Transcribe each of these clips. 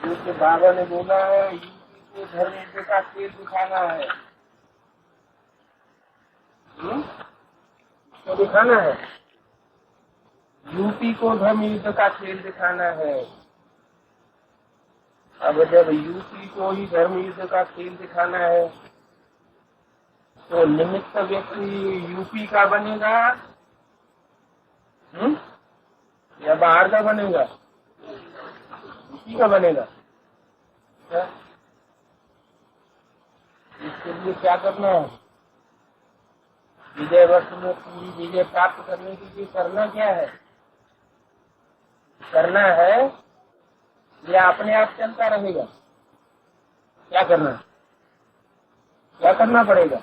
क्योंकि बाबा ने बोला है यूपी को धर्म युद्ध का खेल दिखाना है। तो दिखाना है, यूपी को धर्म युद्ध का खेल दिखाना है। अब जब यूपी को ही धर्म युद्ध का खेल दिखाना है तो निमित्त व्यक्ति यूपी का बनेगा या बाहर का बनेगा? यूपी का बनेगा। इसके लिए क्या करना है? विजय वर्ष में पूरी विजय प्राप्त करने के लिए करना क्या है? करना है या अपने आप चलता रहेगा? क्या करना है? क्या करना पड़ेगा?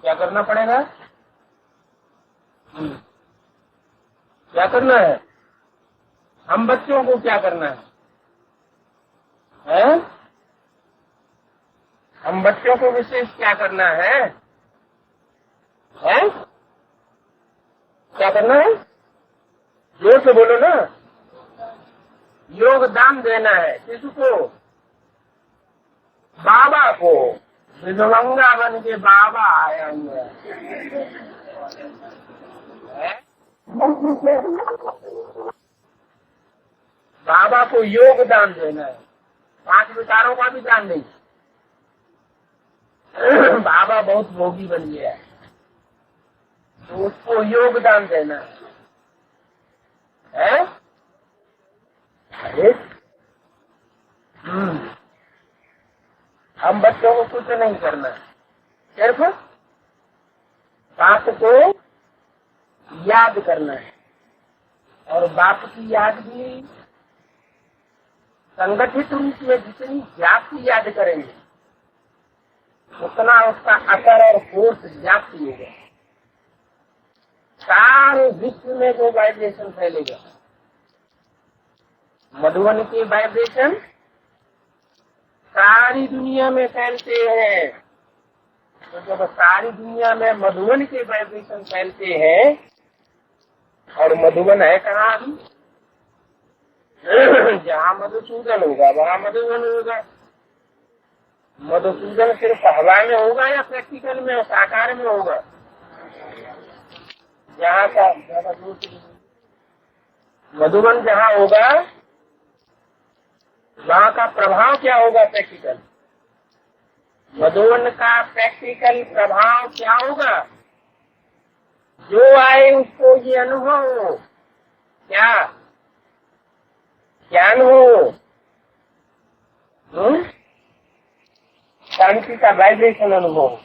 क्या करना पड़ेगा? क्या करना है? हम बच्चों को क्या करना है? हम बच्चों को विशेष क्या करना है? क्या करना है? जोर से बोलो ना। योगदान देना है। किसको? बाबा को। विधवंगा बन के बाबा आया हुआ है। बाबा को योगदान देना है। 5 विचारों का भी दान नहीं। बाबा बहुत भोगी बन गया है तो उसको योगदान देना है। अरे हम बच्चों को कुछ नहीं करना है, सिर्फ बाप को याद करना है। और बाप की याद भी संगठित रूप में जितनी जाति याद करेंगे उतना उसका असर और फोर्स जाती होगा। सारे विश्व में वो वाइब्रेशन फैलेगा। मधुबन के वाइब्रेशन सारी दुनिया में फैलते हैं। तो जब सारी दुनिया में मधुबन के वाइब्रेशन फैलते हैं, और मधुबन है कहाँ अभी? जहाँ मधुसूदन होगा वहाँ मधुबन होगा। मधुसूदन सिर्फ हवा में होगा या प्रैक्टिकल में साकार में होगा? जहाँ का मधुबन जहाँ होगा वहाँ का प्रभाव क्या होगा? प्रैक्टिकल। मधुबन का प्रैक्टिकल प्रभाव क्या होगा? जो आए उसको ये अनुभव हो। क्या ज्ञान हो? शांति का वाइब्रेशन अनुभव हो,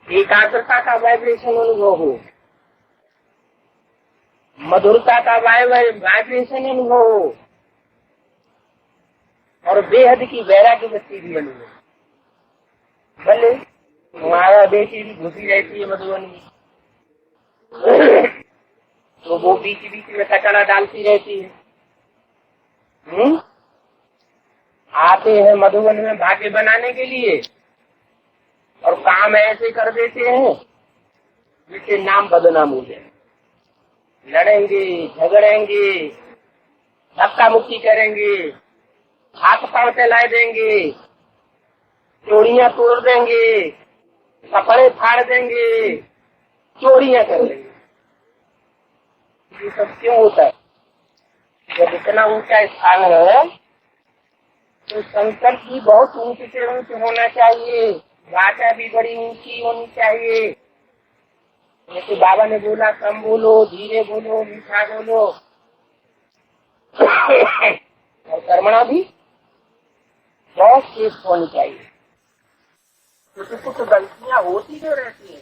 एकाग्रता का वाइब्रेशन अनुभव हो, मधुरता का वाइब्रेशन अनुभव हो, और बेहद की वैराग्य वृत्ति भी अनुभव। भले माया बेटी भी घुसी रहती है मधुबन में तो वो बीच बीच में कचरा डालती रहती है। आते हैं मधुबन में भाग्य बनाने के लिए और काम ऐसे कर देते हैं जिससे नाम बदनाम हो जाए। लड़ेंगे, झगड़ेंगे, धक्का मुक्की करेंगे, हाथ पांव चला देंगे, चोरियां तोड़ देंगे, कपड़े फाड़ देंगे, चोरियां कर देंगे। ये सब क्यों होता है? जब इतना ऊंचा स्थान है तो संकल्प भी बहुत ऊंचे से ऊंचे होना चाहिए, वाचा भी बड़ी ऊंची होनी चाहिए। जैसे बाबा ने बोला कम बोलो, धीरे बोलो, मीठा बोलो, और कर्मणा भी बहुत तेज होनी चाहिए। तो कुछ गलतियां होती जो रहती है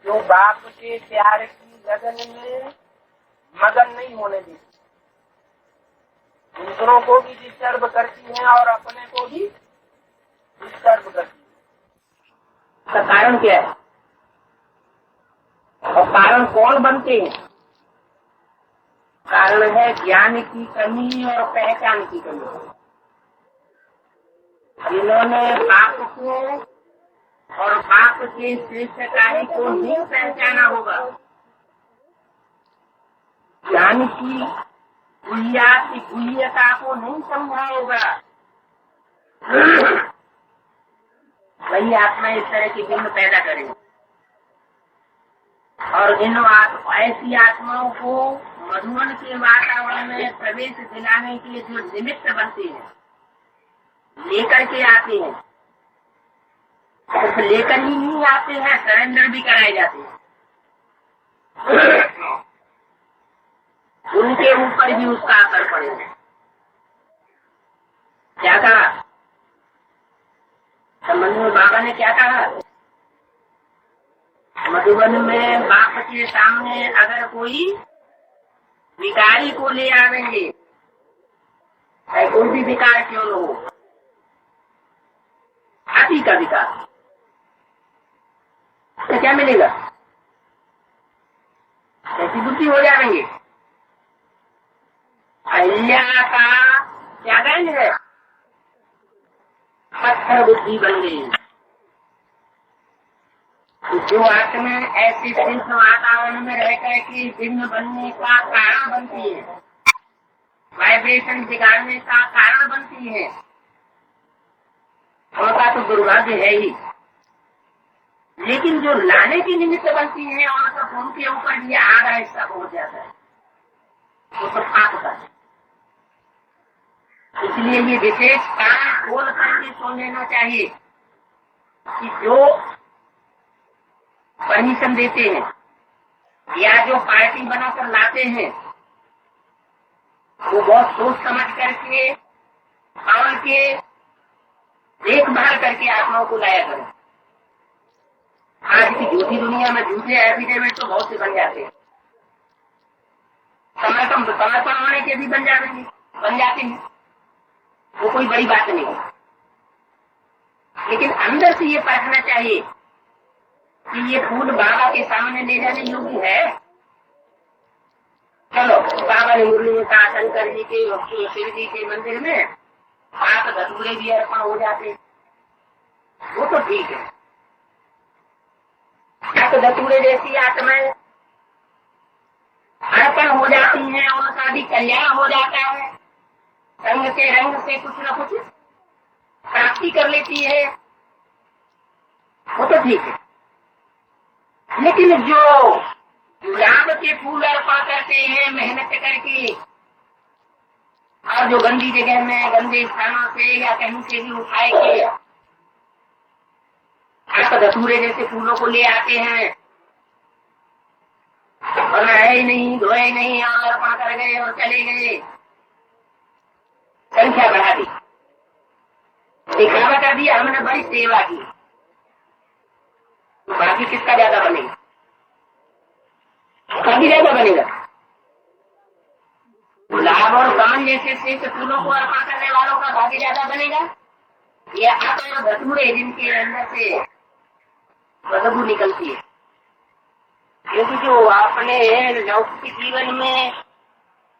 जो बाप के प्यार की लगन में मगन नहीं होने देती, दूसरों को भी डिस्टर्ब करती हैं और अपने को भी डिस्टर्ब करती है। इसका कारण क्या है? और कारण कौन बनते हैं? कारण है ज्ञान की कमी और पहचान की कमी। जिन्होंने बाप को और बाप के श्रेष्ठताई को नहीं पहचाना होगा ज्ञान की गुह्यता को नहीं समझा होगा, वही आत्मा इस तरह की बिंब पैदा करेगी। और इन ऐसी आत्माओं को मधुवन के वातावरण में प्रवेश दिलाने के जो निमित्त बनते हैं, लेकर के आते हैं, सिर्फ लेकर ही नहीं आते हैं, सरेंडर भी कराए जाते हैं। उनके ऊपर भी उसका असर पड़ेगा। क्या कहा संबंध में बाबा ने, क्या कहा? मधुबन में बाप के सामने अगर कोई विकारी को ले आवेंगे, चाहे कोई भी विकार क्यों न हो, हाथी का विकार, तो क्या मिलेगा? कैसी बुद्धि हो जाएंगे? अहिल्या का क्या गंज है? पत्थर बुद्धि बन गई। जो आत्मा ऐसे सिद्ध वातावरण में रहकर के बिंब बनने का कारण बनती है, वाइब्रेशन बिगाड़ने का कारण बनती है, उनका तो दुर्भाग्य है ही। लेकिन जो लाने की निमित्त बनती है, उनके ऊपर भी आधा हिस्सा पहुंच जाता है, वो तो पाप का है। इसलिए ये विशेष कारण खोल करके सुन लेना चाहिए कि जो परमिशन देते हैं या जो पार्टी बनाकर लाते हैं, वो बहुत सोच समझ करके और के देखभाल करके आत्माओं को लाया करें। आज की झूठी दुनिया में झूठे एफिडेविट तो बहुत से बन जाते हैं, समर्पण होने के भी बन जाते हैं, वो कोई बड़ी बात नहीं है। लेकिन अंदर से ये परखना चाहिए कि ये फूल बाबा के सामने ले जाने योग्य है। चलो, बाबा ने मुरली में कहा शंकर जी के शिव जी के मंदिर में 7 धतूरे भी अर्पण हो जाते, वो तो ठीक है। 7 धतूरे जैसी आत्माएं अर्पण हो जाती हैं, उनका भी कल्याण हो जाता है, रंग से कुछ न कुछ प्राप्ति कर लेती है, वो तो ठीक है। लेकिन जो गुलाब के फूल अर्पण करते हैं मेहनत करके, और जो गंदी जगह में गंदे स्थानों से या कहीं से भी उठाए के आप धतूरे जैसे फूलों को ले आते हैं, और नहाए नहीं धोए नहीं और अर्पण कर गए और चले गए, संख्या बढ़ा दी, दिखावा कर दिया, हमने बड़ी सेवा की, तो बाकी किसका ज्यादा बनेगा? काफी ज्यादा बनेगा। गुलाब और कमल जैसे श्रेष्ठ फूलों को अर्पण करने वालों का भाग्य ज्यादा बनेगा, या आप धतूरे जिनके अंदर से बदबू निकलती है? क्योंकि जो अपने लौकिक जीवन में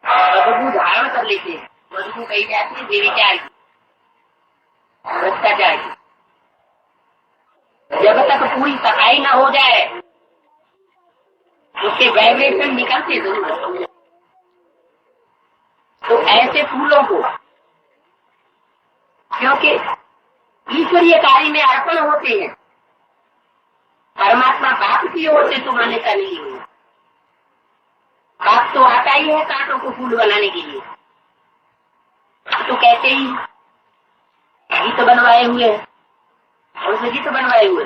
बदबू धारण कर लेते हैं, बदबू कही जाती है बेविचार की, भ्रष्टाचार की। जब तक पूरी सफाई न हो जाए उसके वाइब्रेशन निकलते जरूर। तो ऐसे फूलों को, क्योंकि ईश्वरीय कार्य में अर्पण होते हैं, परमात्मा बाप की ओर से तो मान्यता नहीं हुई। बाप तो आता ही है कांटों को फूल बनाने के लिए, तो कहते ही गीत बनवाए हुए हैं, उनसे गीत बनवाए हुए।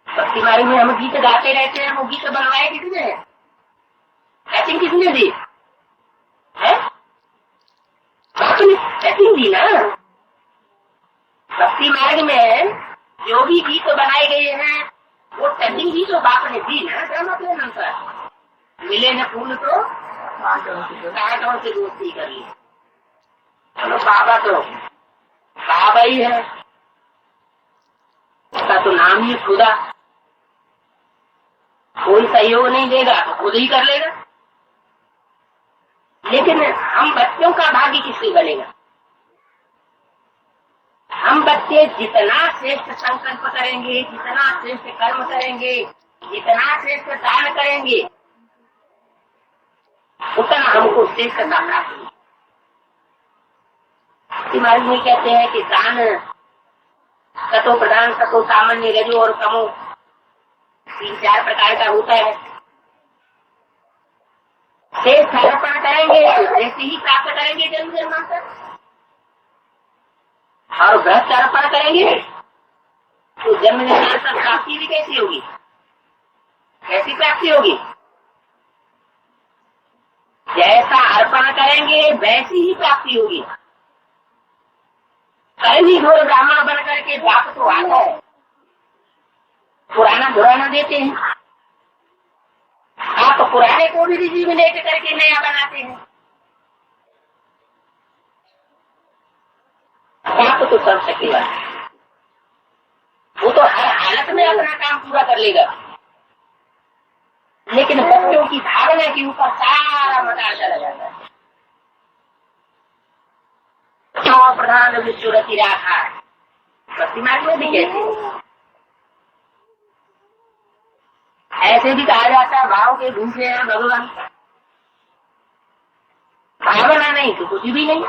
भक्ति मार्ग में हम गीत गाते रहते हैं, वो गीत बनवाए किसने है? सेटिंग किसने दी है? बाप ने सेटिंग दी ना। भक्ति मार्ग में जो भी गीत बनाए गए हैं वो सेटिंग भी तो बाप ने दी ना। ड्रामा के अनुसार मिले न फूल तो कांटों से दोस्ती कर ली। चलो, बाबा तो बाबा ही है, उसका तो नाम ही खुदा, कोई सहयोग नहीं देगा तो खुद ही कर लेगा। लेकिन हम बच्चों का भाग्य किससे बनेगा? हम बच्चे जितना श्रेष्ठ संकल्प करेंगे, जितना श्रेष्ठ कर्म करेंगे, जितना श्रेष्ठ दान करेंगे, उतना हमको श्रेष्ठता प्राप्त हुई। महाराज जी कहते हैं कि दान सतो प्रधान, सतो सामान्य, रजो और तमो 3-4 प्रकार का होता है। श्रेष्ठ अर्पण करेंगे श्रेष्ठ ही प्राप्त करेंगे जन्म जन्मांतर, और भ्रष्ट अर्पण करेंगे तो जन्म जन्मांतर प्राप्ति भी कैसी होगी, कैसी प्राप्ति होगी? जैसा अर्पण करेंगे वैसी ही प्राप्ति होगी। कभी घोर ब्राह्मण बन करके बाप तो आता है, पुराना धुराना देते हैं, आप पुराने को भी रिजिमिनेट करके नया बनाते हैं। बाप तो सब शक्तिवान है, वो तो हर हालत में अपना काम पूरा कर लेगा, लेकिन बच्चों की भावना के ऊपर सारा मदार चला जाता है। प्रधान विश्वरति राखा भक्ति मार्ग में भी कहते हैं, ऐसे भी कहा जाता है भाव के भूखे हैं भगवान। भावना नहीं तो कुछ भी नहीं।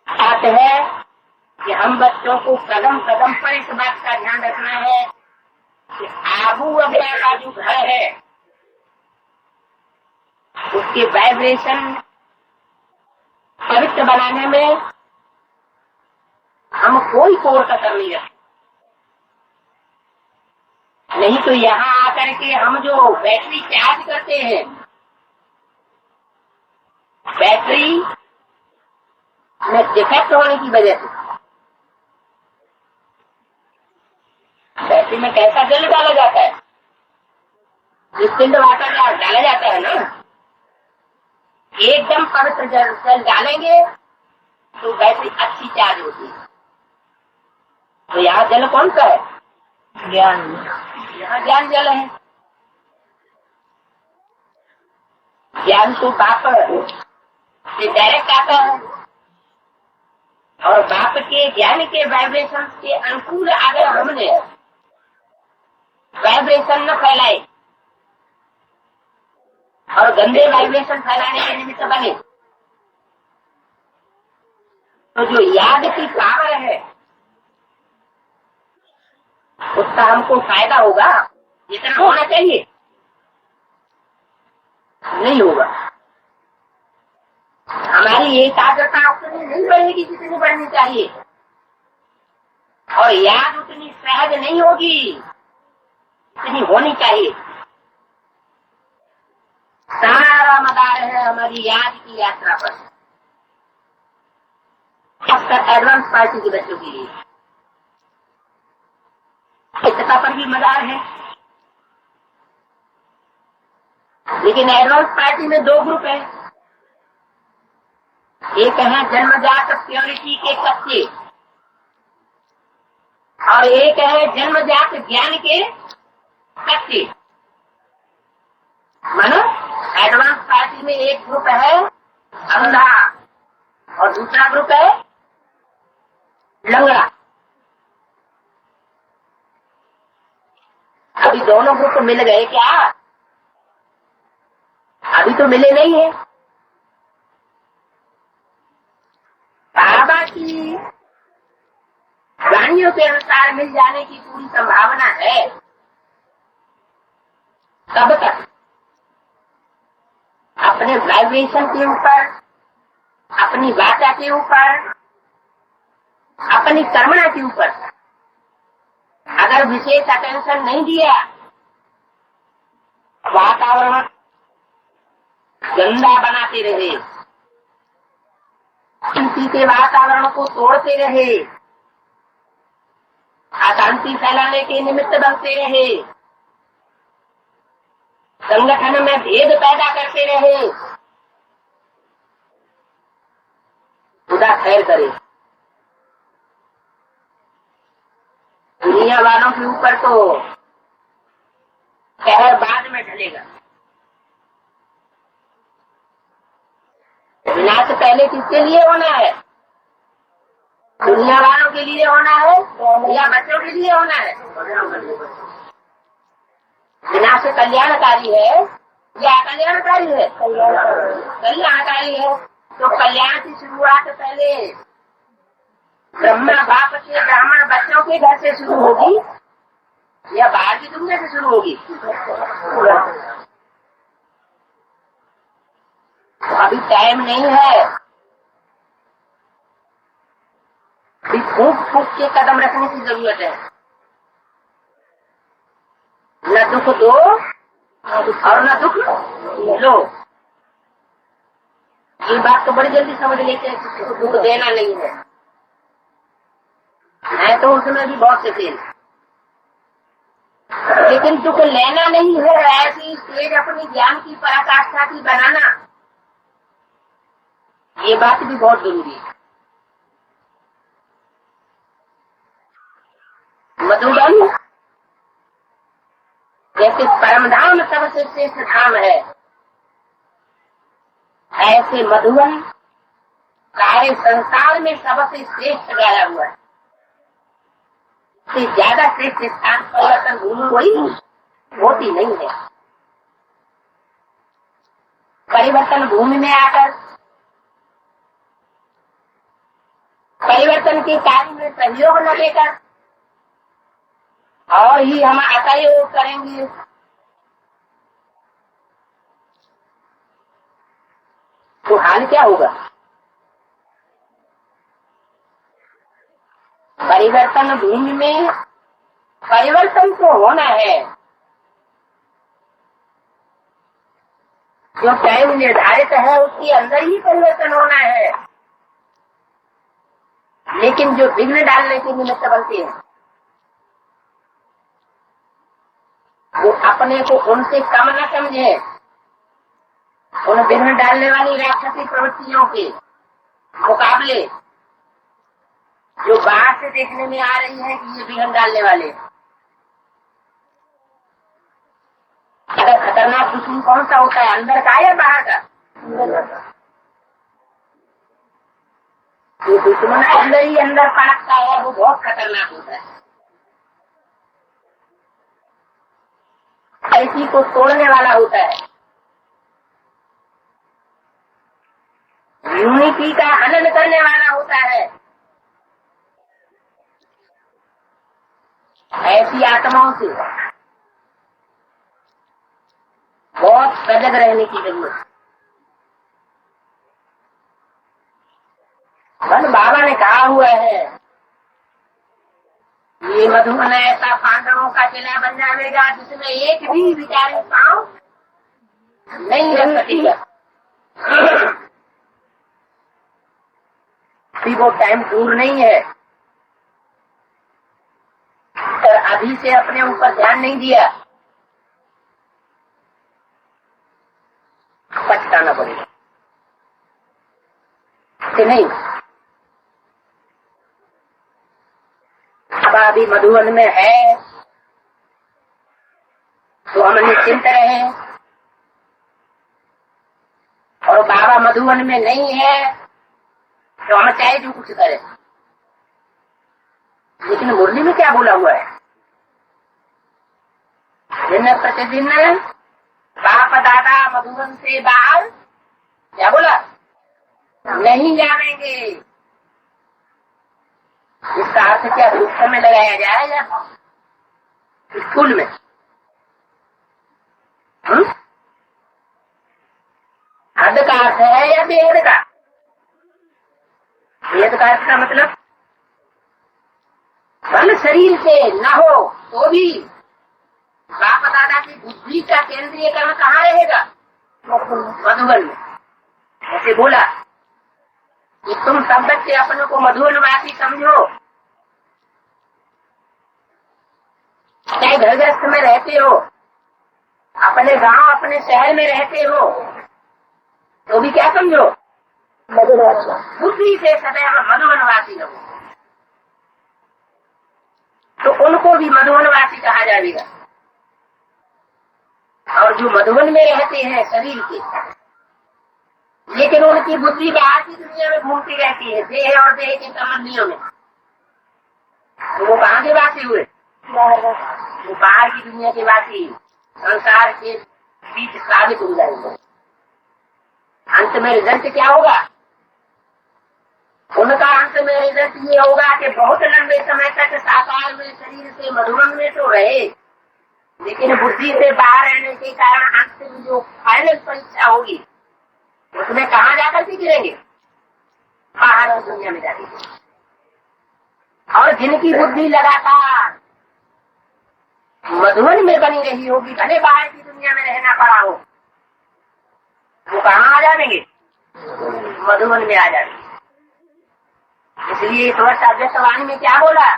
बात है कि हम बच्चों को कदम कदम पर इस बात का ध्यान रखना है कि आबू अब्बा का जो घर है उसके वाइब्रेशन पवित्र बनाने में हम कोई कोर कसर नहीं रखते। नहीं तो यहाँ आकर के हम जो बैटरी चार्ज करते हैं, बैटरी में डिफेक्ट होने की वजह से बैटरी में कैसा जल डाला जाता है, डिस्टिल्ड वाटर डाला जाता है ना, एकदम पवित्र जल डालेंगे तो बैटरी अच्छी चार्ज होती है। तो यहाँ जल कौन सा है? ज्ञान। यहाँ ज्ञान जल है। ज्ञान तो बाप से डायरेक्ट आता है, और बाप के ज्ञान के वाइब्रेशन के अनुकूल अगर हमने वाइब्रेशन न फैलाए और गंदे वाइब्रेशन फैलाने के निमित्त बने, तो जो याद की पावर है उसका हमको फायदा होगा, जितना होना चाहिए नहीं होगा। हमारी एकाग्रता उतनी नहीं बढ़ेगी जितनी बढ़नी चाहिए, और याद उतनी सहज नहीं होगी जितनी होनी चाहिए। सारा मदार है हमारी याद की यात्रा पर, खासकर एडवांस पार्टी के बच्चों के लिए एकता पर भी मदार है। लेकिन एडवांस पार्टी में 2 ग्रुप है, एक है जन्मजात प्योरिटी के कच्चे, और एक है जन्मजात ज्ञान के कच्चे। मानो एडवांस पार्टी में एक ग्रुप है अंधा और दूसरा ग्रुप है लंगड़ा। अभी दोनों ग्रुप मिल गए क्या? अभी तो मिले नहीं है। बाबा की वाणियों के अनुसार मिल जाने की पूरी संभावना है। कब तक? अपने वाइब्रेशन के ऊपर, अपनी वाचा के ऊपर, अपनी कर्मणा के ऊपर अगर विशेष अटेंशन नहीं दिया, वातावरण गंदा बनाते रहे, शांति के वातावरण को तोड़ते रहे, अशांति फैलाने के निमित्त बनते रहे, संगठन में भेद पैदा करते रहे, खुदा खैर करे। दुनिया वालों के ऊपर तो कहर बाद में ढलेगा। विनाश पहले किसके लिए होना है? दुनिया वालों के लिए होना है या बच्चों के लिए होना है? विनाश कल्याणकारी है या कल्याणकारी है? कल्याणकारी है। तो कल्याण की शुरुआत पहले ब्रह्मा बाप के ब्राह्मण बच्चों के घर से शुरू होगी या बाहर की दुनिया से शुरू होगी? अभी टाइम नहीं है, अभी फूक फूक के कदम रखने की जरूरत है। न दुख दो और न दुख लो। ये बात तो बड़ी जल्दी समझ लेते हैं, किसी को दुख देना नहीं है। मैं तो उसमें भी बहुत से फेल, लेकिन दुख लेना नहीं है। ऐसी स्टेज अपनी ज्ञान की पराकाष्ठा की बनाना, ये बात भी बहुत जरूरी है। मधुबन जैसे परम धाम सबसे श्रेष्ठ धाम है, ऐसे मधुबन सारे संसार में सबसे श्रेष्ठ गाया हुआ है। इससे ज्यादा श्रेष्ठ स्थान परिवर्तन भूमि कोई होती नहीं है। परिवर्तन भूमि में आकर परिवर्तन के कार्य में सहयोग न देकर और ही हम असहयोग करेंगे तो हाल क्या होगा? परिवर्तन भूमि में परिवर्तन तो होना है। जो टाइम निर्धारित है उसके अंदर ही परिवर्तन होना है। लेकिन जो विघ्न डालने के निमित्त बनते हैं वो अपने को उनसे कम न समझे। उन विघ्न डालने वाली राक्षसी प्रवृत्तियों के मुकाबले जो बाहर से देखने में आ रही है कि ये विघ्न डालने वाले, अगर खतरनाक दुश्मन कौन सा होता है, अंदर का या बाहर का? जो दुश्मन अंदर ही अंदर पड़कता है वो बहुत खतरनाक होता है। ऐसी को तोड़ने वाला होता है, यूनिटी का हनन करने वाला होता है। ऐसी आत्माओं से बहुत सजग रहने की जरूरत है। बाबा ने कहा हुआ है ये मधुबन ऐसा पांडवों का किला बन जाएगा जिसमें एक भी विचारित पांव नहीं रख सकेगा। वो टाइम दूर नहीं है, पर अभी से अपने ऊपर ध्यान नहीं दिया, पछताना पड़ेगा कि नहीं। अब अभी मधुबन में है तो हम निश्चिंत रहे, और बाबा मधुबन में नहीं है तो हम चाहे जो कुछ करें। लेकिन मुरली में क्या बोला हुआ है? दिन प्रतिदिन बाप दादा मधुबन से बाहर क्या बोला? नहीं जानेंगे। इसका अर्थ क्या पुस्तक में लगाया जाएगा? स्कूल में? हद का अर्थ है या बेहद का? वेद का अर्थ का मतलब बल शरीर से न हो तो भी बाप दादा की बुद्धि का केंद्रीयकरण कहाँ रहेगा? मधुबन में। ऐसे बोला कि तुम सब बच्चे अपने को मधुबनवासी समझो, चाहे घर गृहस्थ में रहते हो, अपने गांव अपने शहर में रहते हो, तो भी क्या समझो? बुद्धि से सदैव मधुबनवासी रहो। तो उनको भी मधुबनवासी कहा जाएगा। और जो मधुबन में रहते हैं शरीर के, लेकिन उनकी बुद्धि बाहर की दुनिया में घूमती रहती है, देह और देह के संबंधियों में, तो वो कहाँ के वासी हुए? वो बाहर की दुनिया के वासी, संसार के बीच साबित हो जाएंगे। अंत में रिजल्ट क्या होगा? उनका अंत में रिजल्ट ये होगा कि बहुत लंबे समय तक साकार में शरीर से मधुबन में तो रहे, लेकिन बुद्धि से बाहर रहने के कारण अंत में जो फाइनल परीक्षा होगी उसमें कहाँ जाकर के गिरेंगे? बाहर की दुनिया में जाएंगे। और जिनकी बुद्धि लगातार मधुबन में बनी रही होगी, भले बाहर की दुनिया में रहना पड़ा हो, वो कहाँ आ जाएंगे? मधुबन में आ जाएंगे। इसलिए इस वर्ष अव्यक्तवाणी में क्या बोला?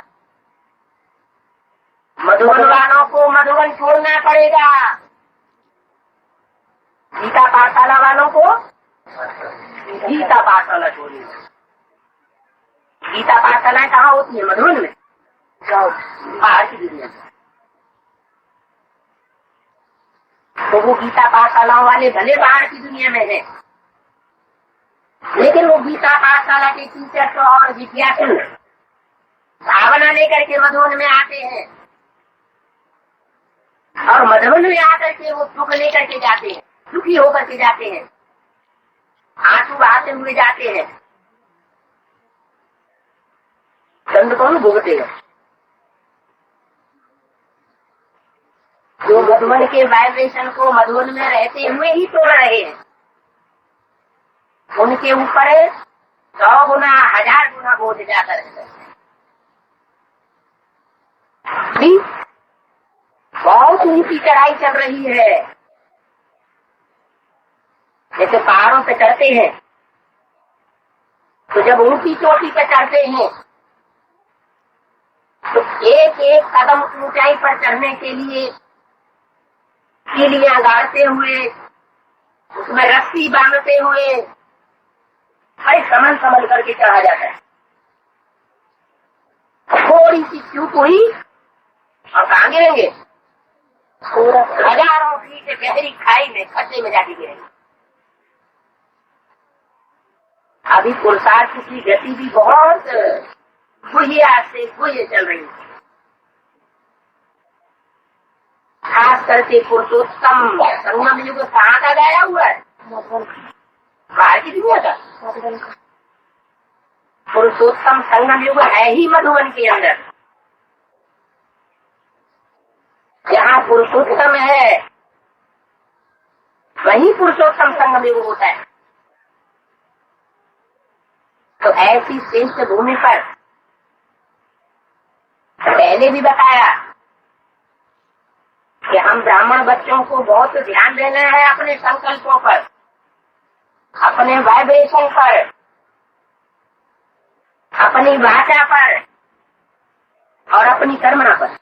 मधुबन वालों को मधुबन छोड़ना पड़ेगा, गीता पाठशाला वालों को गीता पाठशाला छोड़नी। गीता पाठशालाएं कहाँ होती है? मधुबन में, बाहर की दुनिया में। तो वो गीता पाठशालाओं वाले भले बाहर की दुनिया में है, लेकिन वो गीता पाठशाला के टीचर तो और जिज्ञासु भावना लेकर के मधुबन में आते हैं, और मधुबन में आकर के वो दुख लेकर के जाते हैं, दुखी होकर के जाते हैं, आंसू बहाते हुए जाते हैं। दंड कौन भुगतेगा? जो मधुबन के वाइब्रेशन को मधुबन में रहते हुए ही तोड़ रहे हैं, उनके ऊपर 100 गुना 1000 गुना बोझ जाता रहता है। बहुत ऊंची चढ़ाई चल रही है। जैसे पहाड़ों पे चढ़ते हैं, तो जब ऊंची चोटी पे चढ़ते हैं तो एक एक कदम ऊंचाई पर चढ़ने के लिए सीढ़ियां गाड़ते हुए, उसमें रस्सी बांधते हुए भाई संभल करके चढ़ा जाता है। थोड़ी सी चूक हुई और कहाँ गिरेंगे? हजारों फीट गहरी खाई में, खड्डे में जाके गिरेंगे। अभी पुरुषार्थ की गति भी बहुत गुहिया से गुहिया चल रही है। खास करके पुरुषोत्तम संगम युग कहाँ का गया हुआ है? बाहर की दुनिया का। पुरुषोत्तम संगम युग है ही मधुबन के अंदर। जहाँ पुरुषोत्तम है वही पुरुषोत्तम संगम युग होता है। तो ऐसी श्रेष्ठ भूमि पर पहले भी बताया कि हम ब्राह्मण बच्चों को बहुत ध्यान देना है अपने संकल्पों पर, अपने वाइब्रेशन पर, अपनी वाचा पर और अपनी कर्मणा पर।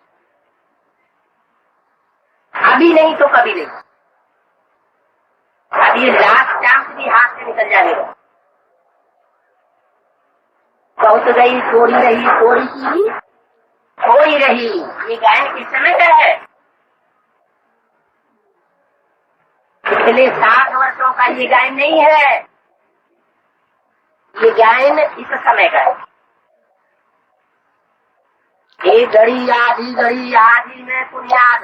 अभी नहीं तो कभी नहीं। अभी लाख चांस भी हाथ से निकल जाएगा। बहुत गई थोड़ी रही, थोड़ी सी थोड़ी रही। ये गायन किस समय का है? पिछले 60 वर्षों का ये गायन नहीं है। ये गायन इस समय का है। एक घड़ी आधी में पुण्याद,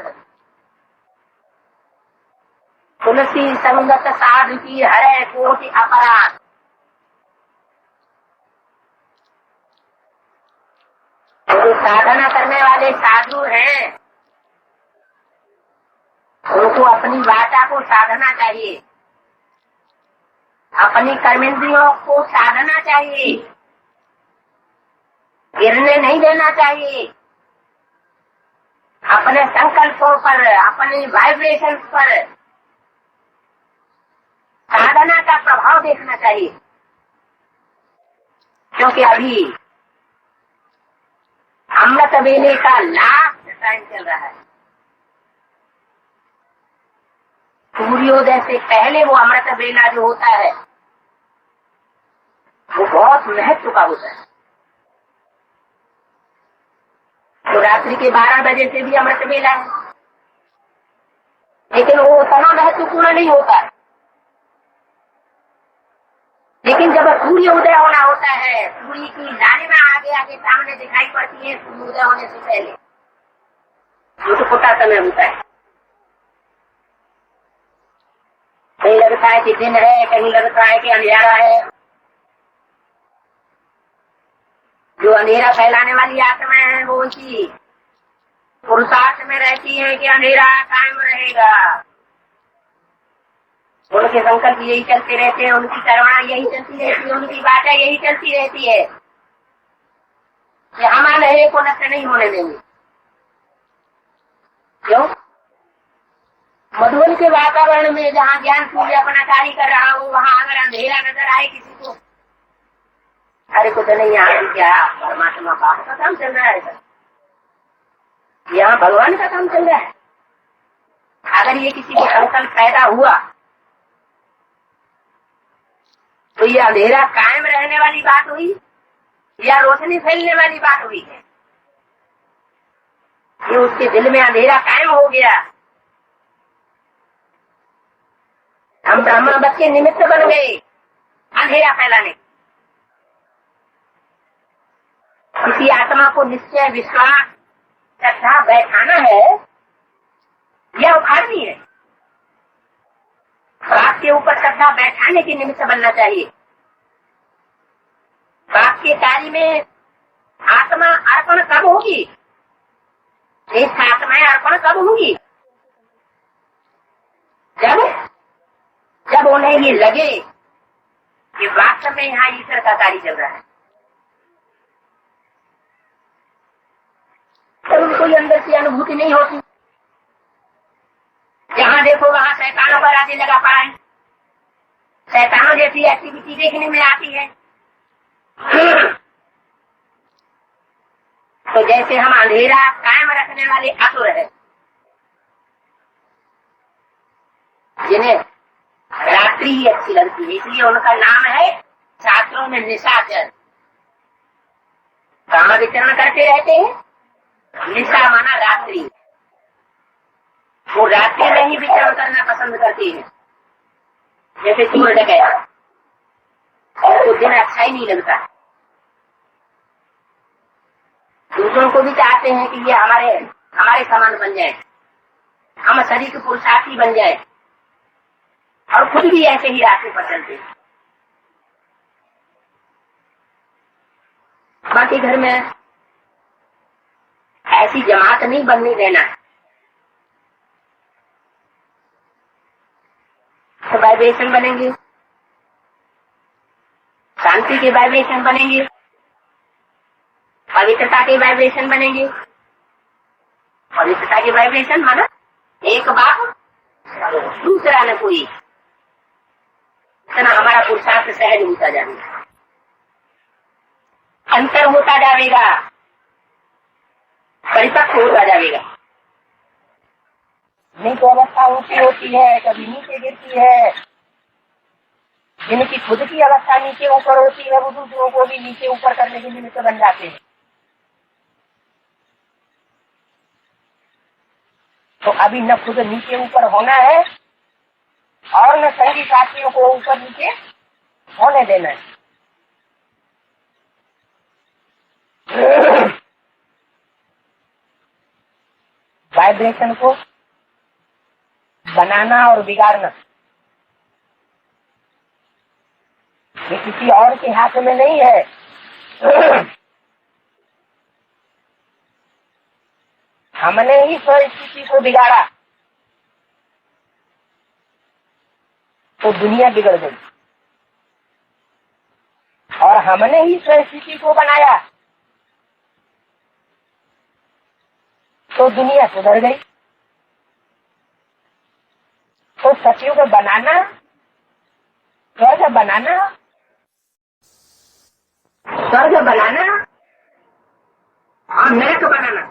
तुलसी संगत साधु की हरे कोटि अपराध। जो साधना करने वाले साधु हैं उनको अपनी वाचा को साधना चाहिए, अपनी कर्मेंद्रियों को साधना चाहिए, गिरने नहीं देना चाहिए। अपने संकल्पों पर, अपने वाइब्रेशन पर साधना का प्रभाव देखना चाहिए। क्योंकि अभी अमृत वेले का लास्ट टाइम चल रहा है। सूर्योदय से पहले वो अमृत वेला जो होता है वो बहुत महत्व का होता है। तो रात्रि के 12 बजे से भी अमृत वेला है, लेकिन वो उतना महत्वपूर्ण नहीं होता। लेकिन जब सूर्योदय होना होता है, सूर्य की लालिमा आगे आगे सामने दिखाई पड़ती है सूर्योदय होने से पहले, जो तो छोटा समय होता है। लगता है कि दिन है, कहीं लगता है कि अंधेरा है। जो अंधेरा फैलाने वाली आत्मा है वो उनकी पुरुषार्थ में रहती है कि अंधेरा कायम रहेगा। उनके संकल्प यही चलते रहते हैं, उनकी करवाना यही चलती रहती है, उनकी बातें यही चलती रहती है कि हम अंधेरे को नष्ट नहीं होने देंगे। क्यों? मधुबन के वातावरण में जहाँ ज्ञान सूर्य अपना कार्य कर रहा हो, वहाँ अगर अंधेरा नजर आए किसी को, अरे कुछ नहीं, यहाँ क्या परमात्मा बाप का काम चल रहा है सर, यहाँ भगवान का काम चल रहा है। अगर ये किसी को संकल्प पैदा हुआ तो ये अंधेरा कायम रहने वाली बात हुई या रोशनी फैलने वाली बात हुई है? ये उसके दिल में अंधेरा कायम हो गया। हम ब्राह्मण बच्चे निमित्त बन गए अंधेरा फैलाने। किसी आत्मा को निश्चय, विश्वास, श्रद्धा बैठाना है या उखाड़नी है? बाप के ऊपर श्रद्धा बैठाने के निमित्त बनना चाहिए। बाप के कार्य में आत्मा अर्पण कब होगी? एक आत्माएं अर्पण कब होगी? जब उन्हें ये लगे कि वास्तव में यहाँ ईश्वर का कार्य चल रहा है, तब उनको ये अंदर की अनुभूति नहीं होती। जहाँ देखो वहाँ शैतानों का राजी लगा पड़ा है, शैतानों जैसी एक्टिविटी देखने में आती है। तो जैसे हम अंधेरा कायम रखने वाले असुर है, जिन्हें रात्रि ही अच्छी लगती है, इसलिए उनका नाम है शास्त्रों में निशाचर। कहाँ विचरण करते रहते हैं? निशा माना रात्रि। वो रात्रि में ही विचरण करना पसंद करती है। जैसे चोर डकैत, उनको दिन अच्छा ही नहीं लगता। दूसरों को भी चाहते हैं कि ये हमारे समान बन जाए, हम शरीर पुरुषार्थी बन जाए, और खुद भी ऐसे ही रास्ते पर चलते हैं। बाकी घर में ऐसी जमात नहीं बनने देना। तो वाइब्रेशन बनेंगे, शांति के वाइब्रेशन बनेंगे, पवित्रता के वाइब्रेशन बनेंगे। पवित्रता के वाइब्रेशन माना एक बाप दूसरा न कोई, इतना हमारा पुरुषार्थ सहज होता जाएगा, अंतर होता जाएगा, परिपक्व होता जाएगा। नहीं तो अवस्था ऊंची होती है, कभी नीचे गिरती है। जिनकी खुद की अवस्था नीचे ऊपर होती है वो दूसरों को भी नीचे ऊपर करने के निमित्त बन जाते हैं। तो अभी न खुद नीचे ऊपर होना है और न संगी साथियों को ऊपर नीचे होने देना है। वाइब्रेशन को बनाना और बिगाड़ना ये किसी और के हाथ में नहीं है। हमने ही परिस्थिति को बिगाड़ा तो दुनिया बिगड़ गई, और हमने ही परिस्थिति को बनाया तो दुनिया सुधर गई। तो सतयुग बनाना, स्वर्ग बनाना, और नरक बनाना,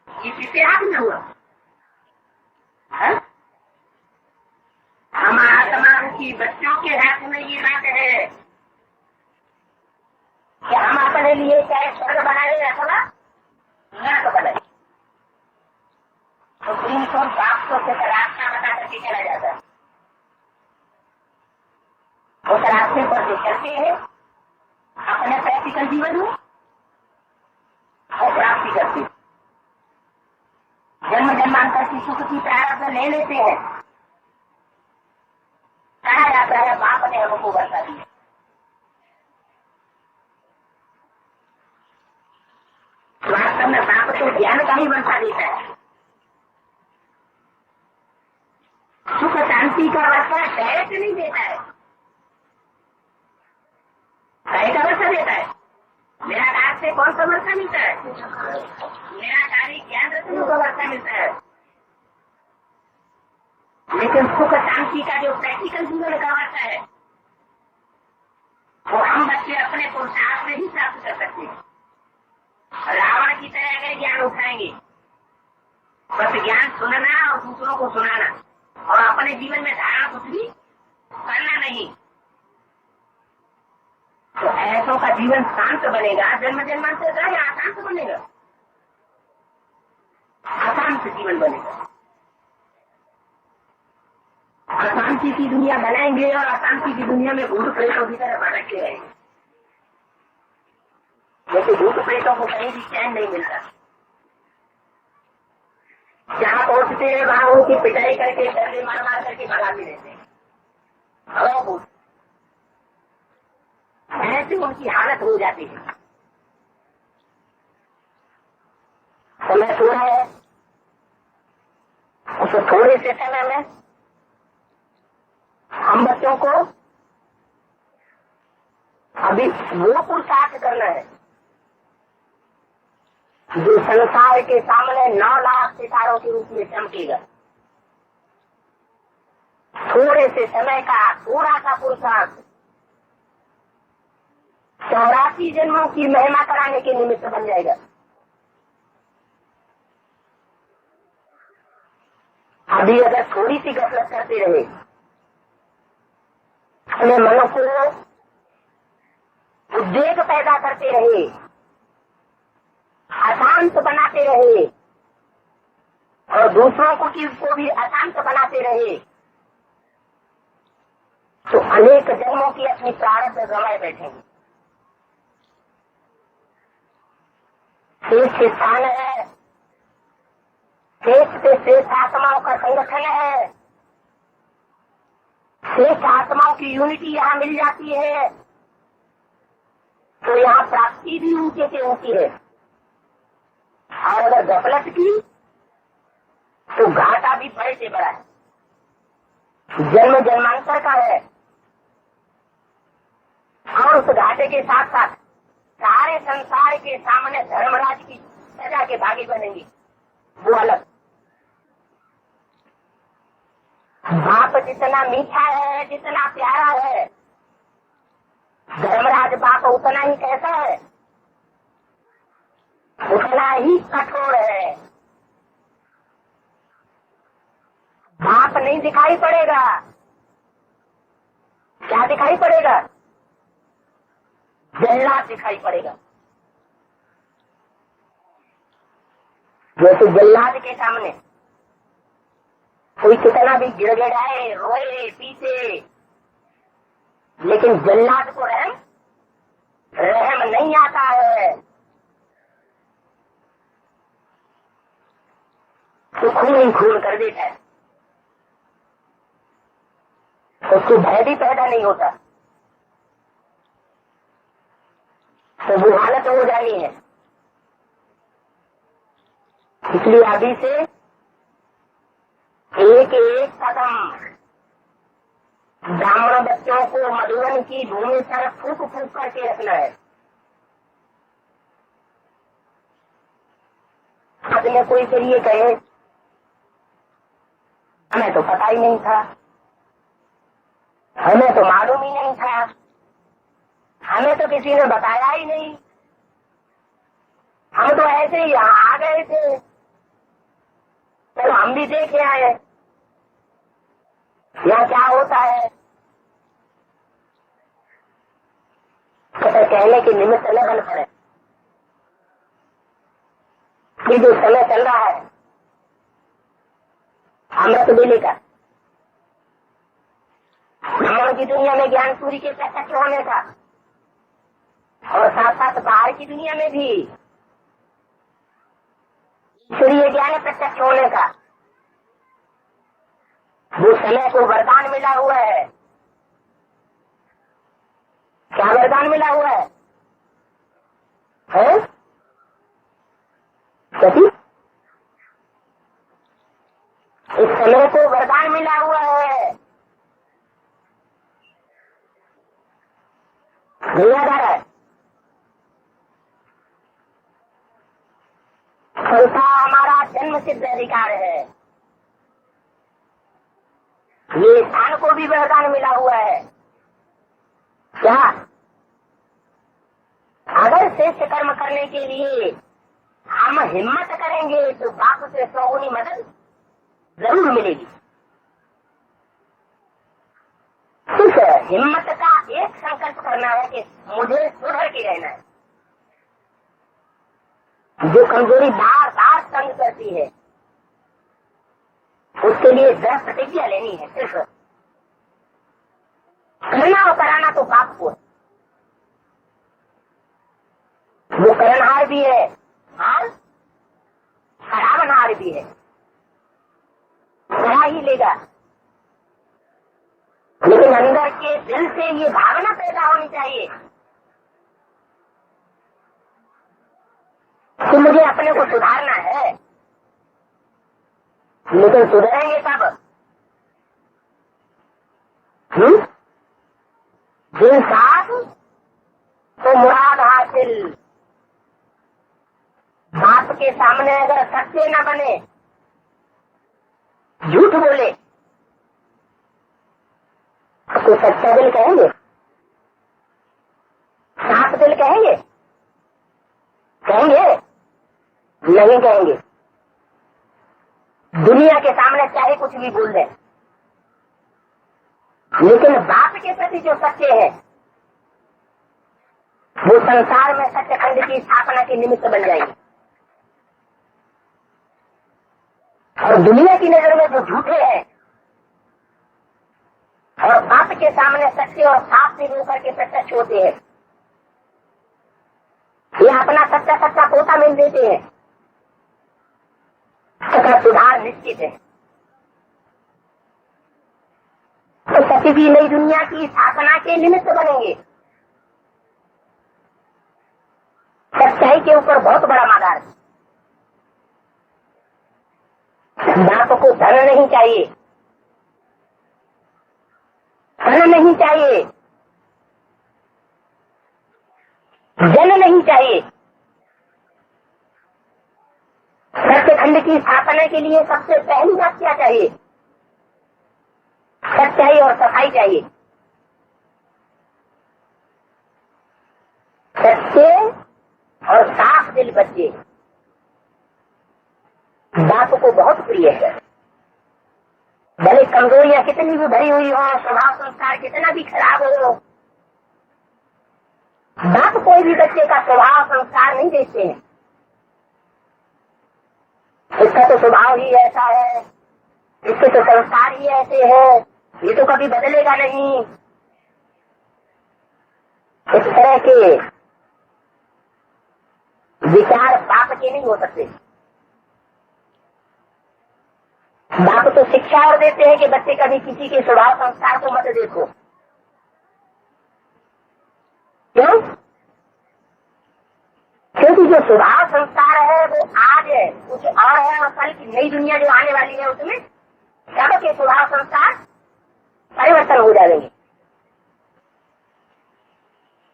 ये किसके हाथ में हुआ? हम आत्मा की बच्चों के हाथ में ये बात है कि हम अपने लिए चाहे स्वर्ग बनाए अथवा नरक बनाए। तो 300-500 से रास्ता बता करके चला जाता है। उस रास्ते पर जो चलते हैं अपने प्रैक्टिकल जीवन में और प्राप्ति करते हैं। जन्म जन्मांतर की सुख की प्रारब्ध ले लेते हैं। कहा जाता है बाप ने हमको बता दिया। वास्तव में बाप तो ज्ञान का ही वर्षा देता है। सुख शांति का वर्षा डायरेक्ट नहीं देता है, का वर्षा देता है। निराकार से कौन सा वर्षा मिलता है? निराकारी ज्ञान रत्नों का वर्षा मिलता है। लेकिन सुख शांति का जो प्रैक्टिकल जीवन का वर्षा है वो हम बच्चे अपने पुरुषार्थ में ही प्राप्त कर सकते हैं। रावण की तरह अगर ज्ञान उठाएंगे, बस ज्ञान सुनना और दूसरों को सुनाना और अपने जीवन में धारण कुछ भी करना नहीं, तो ऐसों का जीवन शांत बनेगा। जन्म जन्मांतर का या अशांत बनेगा? अशांत जीवन बनेगा। अशांति की दुनिया बनाएंगे और अशांति की दुनिया में भूत प्रेतों की तरह भटकते रहेंगे। लेकिन भूत प्रेतों को कहीं भी चैन नहीं मिलता। जहाँ पहुंचते हैं वहाँ उनकी पिटाई करके डरने मार मार करके भगाते रहते हैं। हवा भूत ऐसे उनकी हालत हो जाती है। समय थोड़ा है, उस थोड़े से समय में हम बच्चों को अभी वो पुरुषार्थ करना है जो संसार के सामने 9 लाख सितारों के रूप में चमकेगा। थोड़े से समय का थोड़ा सा पुरुषार्थ 84 जन्मों की महिमा कराने के निमित्त बन जाएगा। अभी अगर थोड़ी सी गफलत करते रहे, अपने मनों को उद्वेग पैदा करते रहे, अशांत बनाते रहे और दूसरों को भी अशांत बनाते रहे, तो अनेक जन्मों की अपनी प्रारब्ध गंवाए बैठेंगे। श्रेष्ठ स्थान है, श्रेष्ठ से श्रेष्ठ आत्माओं का संगठन है, श्रेष्ठ आत्माओं की यूनिटी यहाँ मिल जाती है, तो यहाँ प्राप्ति भी ऊंचे से ऊंची है। और अगर गफलत की तो घाटा भी बड़े से बड़ा है, जन्म जन्मांतर का है। और उस घाटे के साथ साथ सारे संसार के सामने धर्मराज की सजा के भागी बनेंगी, वो अलग। बाप जितना मीठा है, जितना प्यारा है, धर्मराज बाप उतना ही कैसा है, उतना ही कठोर है। बाप नहीं दिखाई पड़ेगा, क्या दिखाई पड़ेगा? जल्लाद दिखाई पड़ेगा। जैसे जल्लाद के सामने कोई कितना भी गिड़गिड़ाए, रोए, पीटे, लेकिन जल्लाद को रहम नहीं आता है। तो खून ही खून कर देता है, उसको भय भी पैदा नहीं होता। तो वो हालत हो जानी है। इसलिए अभी से एक एक कदम ब्राह्मण बच्चों को मधुबन की भूमि पर फूक फूक करके रखना है। बाद में कोई फिर ये कहे हमें तो पता ही नहीं था, हमें तो मालूम ही नहीं था, हमें तो किसी ने बताया ही नहीं, हम तो ऐसे ही यहाँ आ गए थे, तो हम भी देखे आए यहाँ क्या होता है। कहने के निमित्त लगन पड़े कि जो समय चल रहा है अमृत वेले का, ब्राह्मण की दुनिया में ज्ञान सूर्य के प्रत्यक्ष होने का, और साथ साथ बाहर की दुनिया में भी ईश्वरीय ज्ञान प्रत्यक्ष होने का, वो समय को वरदान मिला हुआ है क्या वरदान मिला हुआ है? है? सती इस समय को वरदान मिला हुआ है, दुनियादार है। संसार हमारा जन्म सिद्ध अधिकार है। ये स्थान को भी वरदान मिला हुआ है। क्या अगर श्रेष्ठ कर्म करने के लिए हम हिम्मत करेंगे तो बाप से 100 गुनी मदद जरूर मिलेगी। सिर्फ हिम्मत का एक संकल्प करना है कि मुझे सुधर के रहना है। जो कमजोरी बार बार तंग करती है उसके लिए दृढ़ प्रतिज्ञा लेनी है। सिर्फ करना और कराना तो बाप को, वो करनहार भी है और करावनहार भी है, करा ही लेगा। लेकिन अंदर के दिल से ये भावना पैदा होनी चाहिए कि मुझे अपने को सुधारना है। लेकिन सुधरेंगे कब? दिन साफ तो मुराद हासिल। बाप के सामने अगर सच्चे न बने, झूठ बोले तो सच्चा दिल कहेंगे? साफ दिल कहेंगे? कहेंगे? नहीं कहेंगे। दुनिया के सामने चाहे कुछ भी बोल दें, लेकिन बाप के प्रति जो सच्चे हैं वो संसार में सत्यखंड की स्थापना के निमित्त बन जाएंगे। और दुनिया की नजर में जो झूठे हैं और बाप के सामने सच्चे और साफ से होकर के प्रत्यक्ष होते हैं, ये अपना सच्चा सच्चा पोता मिल देते हैं, तथा सुधार निश्चित है। तो सत्य भी नई दुनिया की स्थापना के निमित्त बनेंगे। सच्चाई के ऊपर बहुत बड़ा मादार। बाप को धन नहीं चाहिए, धन नहीं चाहिए, जन नहीं चाहिए। सत्यखंड की स्थापना के लिए सबसे पहली बात क्या चाहिए? सच्चाई और सफाई चाहिए। सच्चे और साफ दिल बच्चे बाप को बहुत प्रिय है। भले कमजोरियां कितनी भी भरी हुई हो, स्वभाव संस्कार कितना भी खराब हो, बाप कोई भी बच्चे का स्वभाव संस्कार नहीं देखते हैं। इसका तो स्वभाव ही ऐसा है, इसके तो संस्कार ही ऐसे हैं, ये तो कभी बदलेगा नहीं। इस तरह के विचार बाप के नहीं हो सकते। बाप तो शिक्षा और देते हैं कि बच्चे कभी किसी के स्वभाव संस्कार को मत देखो। क्यों? क्योंकि जो स्वभाव संस्कार है वो आज है, कुछ और है, और कल की नई दुनिया जो आने वाली है उसमें सबके स्वभाव संस्कार परिवर्तन हो जाएंगे।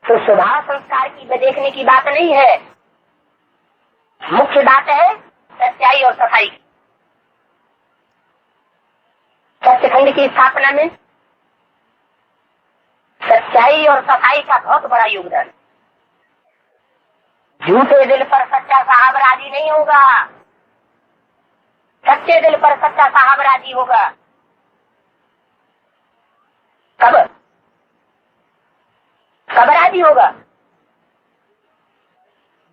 तो स्वभाव संस्कार की देखने की बात नहीं है, मुख्य बात है सच्चाई और सफाई की। सत्यखंड की स्थापना में सच्चाई और सफाई का बहुत बड़ा योगदान। झूठे दिल पर सच्चा साहब राजी नहीं होगा, सच्चे दिल पर सच्चा साहब राजी होगा। कब राजी होगा?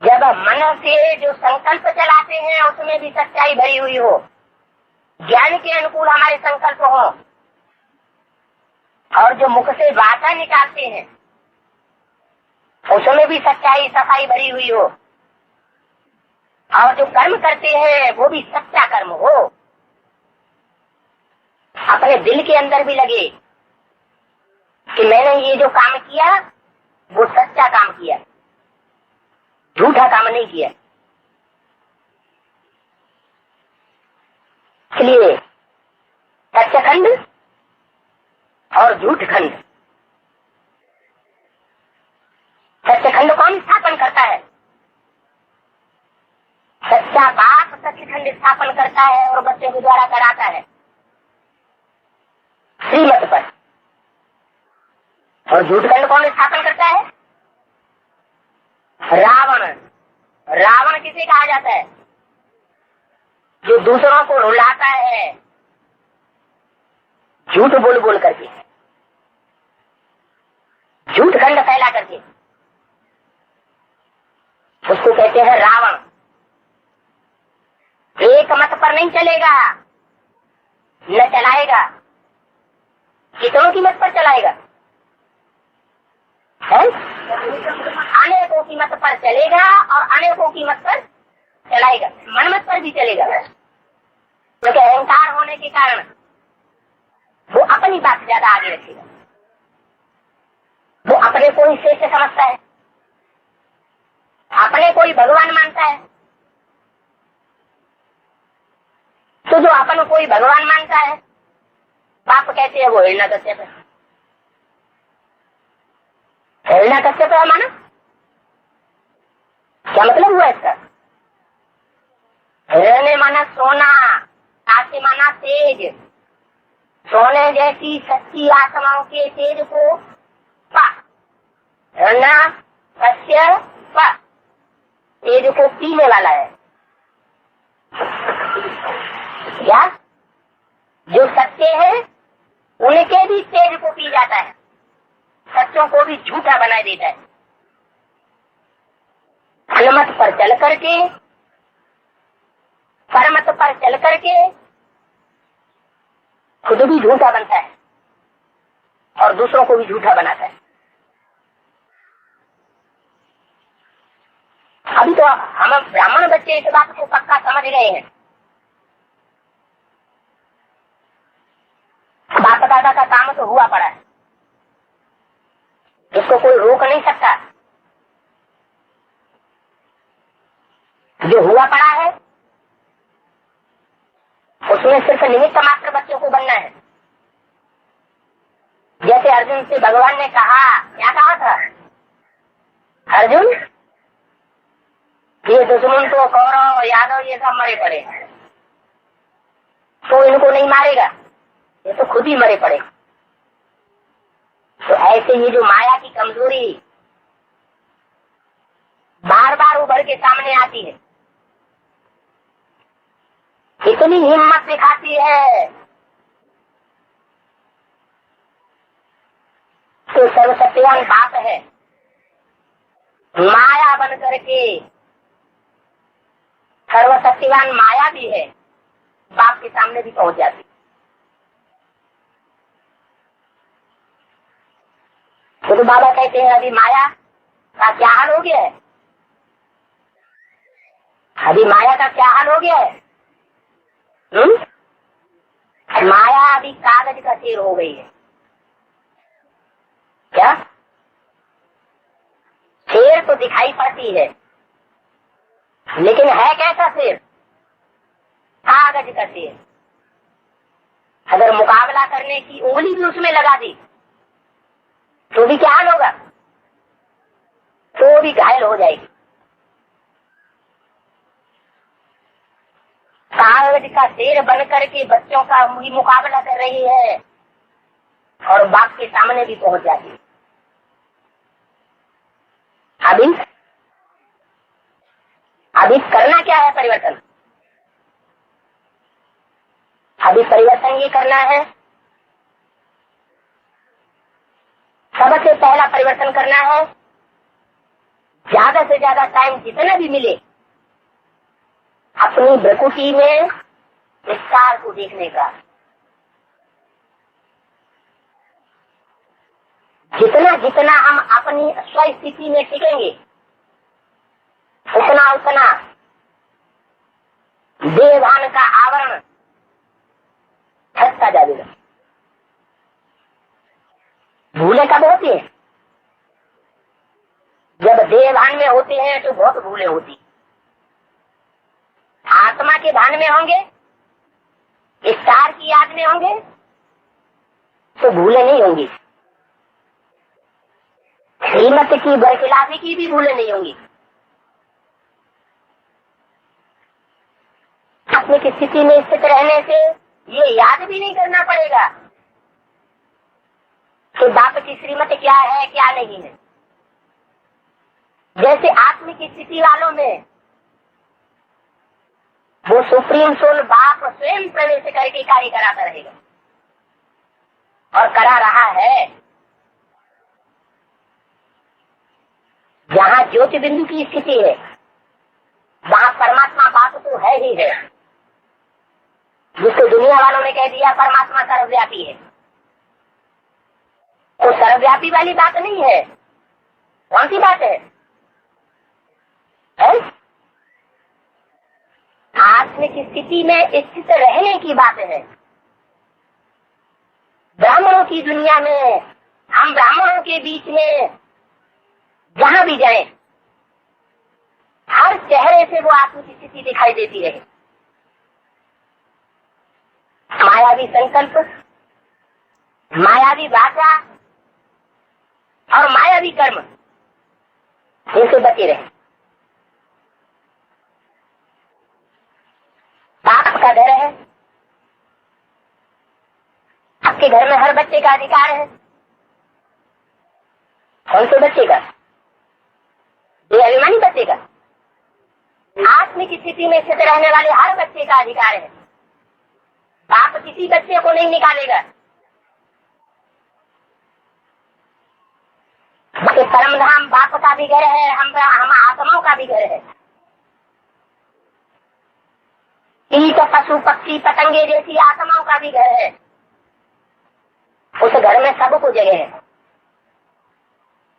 जब मन से जो संकल्प चलाते हैं उसमें भी सच्चाई भरी हुई हो, ज्ञान के अनुकूल हमारे संकल्प हो, और जो मुख से बातें निकालते हैं उसमें भी सच्चाई सफाई भरी हुई हो, और जो कर्म करते हैं वो भी सच्चा कर्म हो, अपने दिल के अंदर भी लगे कि मैंने ये जो काम किया वो सच्चा काम किया, झूठा काम नहीं किया। इसलिए सत्यखंड और झूठखंड, सत्यखंड कौन स्थापन करता है? सच्चा बाप सत्यखंड स्थापन करता है और बच्चों के द्वारा कराता है श्रीमत पर। और झूठखंड कौन स्थापन करता है? रावण। रावण किसे कहा जाता है? जो दूसरों को रुलाता है झूठ बोल बोल करके, झूठखंड फैला करके, उसको कहते हैं रावण। एक मत पर नहीं चलेगा, न चलाएगा, कितनों की मत पर चलाएगा है? अनेकों की मत पर चलेगा और अनेकों की मत पर चलाएगा, मनमत पर भी चलेगा। क्योंकि अहंकार होने के कारण वो अपनी बात ज्यादा आगे रखेगा, वो अपने को ही श्रेष्ठ समझता है, अपने को ही भगवान मानता है। तो जो अपन को ही भगवान मानता है, बाप कहते हैं वो हिरण्यकश्यप है। हिरण्यकश्यप है माना क्या मतलब हुआ इसका? हिरण्य माना सोना, काशी माना तेज। सोने जैसी सच्ची आत्माओं के तेज को पा, हिरण्यकश्यप तेज को पीने वाला है। क्या जो सत्य है उनके भी तेज को पी जाता है, सच्चों को भी झूठा बना देता है। अलमत पर चल करके, परमत पर चल करके खुद भी झूठा बनता है और दूसरों को भी झूठा बनाता है। अभी तो हम ब्राह्मण बच्चे इस बात को पक्का समझ गए हैं। बाप दादा का काम तो हुआ पड़ा है, इसको कोई रोक नहीं सकता। जो हुआ पड़ा है उसमें सिर्फ निमित्त मात्र बच्चों को बनना है। जैसे अर्जुन से भगवान ने कहा, क्या कहा था? अर्जुन, ये दुश्मन तो कौरव यादव ये सब मरे पड़े, तो इनको नहीं मारेगा, ये तो खुद ही मरे पड़े। तो ऐसे ये जो माया की कमजोरी बार बार उभर के सामने आती है, इतनी हिम्मत दिखाती है तो सर्वसत्यवान बाप है, माया बन करके सर्वसत्यवान माया भी है, बाप के सामने भी पहुंच जाती। तो बाबा कहते हैं अभी माया का क्या हाल हो गया है? अभी माया का क्या हाल हो गया है? माया अभी कागज का शेर हो गई है। क्या? शेर तो दिखाई पड़ती है, लेकिन है कैसा शेर? कागज का शेर। अगर मुकाबला करने की उंगली भी उसमें लगा दी तो भी क्या हाल होगा? तो भी घायल हो जाएगी। कागज का शेर बन करके बच्चों का ही मुकाबला कर रही है और बाप के सामने भी पहुंच जाती है। अभी करना क्या है? परिवर्तन। अभी परिवर्तन ये करना है, सबसे पहला परिवर्तन करना है, ज्यादा से ज्यादा टाइम जितना भी मिले अपनी प्रकृति में विस्तार को देखने का। जितना जितना हम अपनी स्वस्थिति में टिकेंगे उतना उतना देहभान का आवरण हटता जाएगा। भूले कब होती है? देह भान में होते हैं तो बहुत भूलें होती, आत्मा के भान में होंगे, ईश्वर की याद में होंगे तो भूलें नहीं होंगी। श्रीमत की बरखिलाफी की भी भूलें नहीं होंगी। अपनी की स्थिति में स्थित रहने से ये याद भी नहीं करना पड़ेगा कि बाप की श्रीमत क्या है क्या नहीं है। जैसे आत्मिक स्थिति वालों में वो सुप्रीम सोल बाप स्वयं प्रवेश करके कार्य कराता रहेगा और करा रहा है। जहाँ ज्योति बिंदु की स्थिति है वहाँ परमात्मा बाप तो है ही है, जिसको दुनिया वालों ने कह दिया परमात्मा सर्वव्यापी है। तो सर्वव्यापी वाली बात नहीं है। कौन सी बात है? आत्मिक स्थिति में स्थित रहने की बात है। ब्राह्मणों की दुनिया में, हम ब्राह्मणों के बीच में जहां भी जाएं, हर चेहरे से वो आत्मिक स्थिति दिखाई देती रहे। मायावी संकल्प, मायावी वाचा और मायावी कर्म इनसे बचे रहे। बाप का घर है, आपके घर में हर बच्चे का अधिकार है। कौन से बच्चे का? अभिमानी बच्चे का। आत्मिक स्थिति में स्थित रहने वाले हर बच्चे का अधिकार है। बाप किसी बच्चे को नहीं निकालेगा। परम धाम बाप का भी घर है, हम आत्माओं का भी घर है। कीट पशु पक्षी पतंगे जैसी आत्माओं का भी घर है। उस घर में सबको जगह है,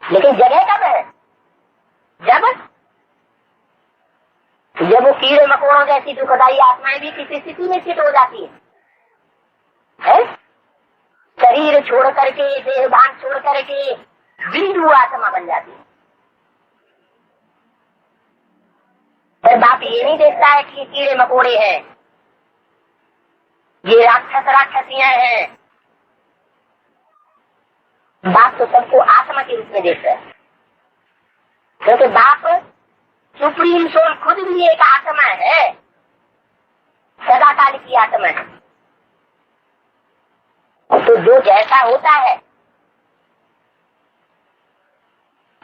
लेकिन जगह कब है? जब वो कीड़े मकोड़ों जैसी दुखदाई आत्माएं भी किसी स्थिति में स्थित हो जाती है? शरीर छोड़ करके, देहभान छोड़ करके बिंदु आत्मा बन जाती है। फिर बाप ये नहीं देखता है कि कीड़े मकोड़े हैं, ये राक्षस राक्षसियां हैं। बाप तो सबको आत्मा के रूप में देखता है, क्योंकि बाप सुप्रीम सोल खुद भी एक आत्मा है, सदाकाल की आत्मा है। तो जो जैसा होता है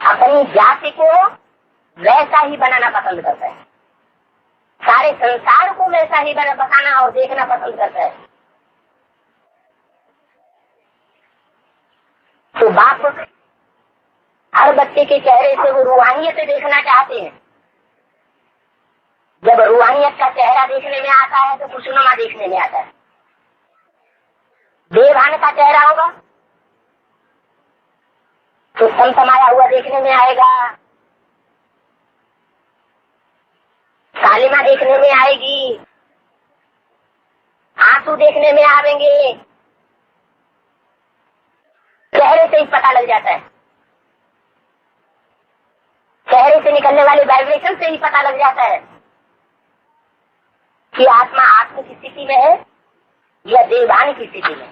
अपनी जाति को वैसा ही बनाना पसंद करता है, सारे संसार को वैसा ही बताना और देखना पसंद करता है। तो बाप हर बच्चे के चेहरे से वो रूहानियत देखना चाहते हैं। जब रूहानियत का चेहरा देखने में आता है तो खुशनुमा देखने में आता है। देवभान का चेहरा होगा तो समसमाया हुआ देखने में आएगा, कालिमा देखने में आएगी, आंसू देखने में आवेंगे। चेहरे से ही पता लग जाता है, चेहरे से निकलने वाले वाइब्रेशन से ही पता लग जाता है कि आत्मा आत्म की स्थिति में है या देवभान की स्थिति में।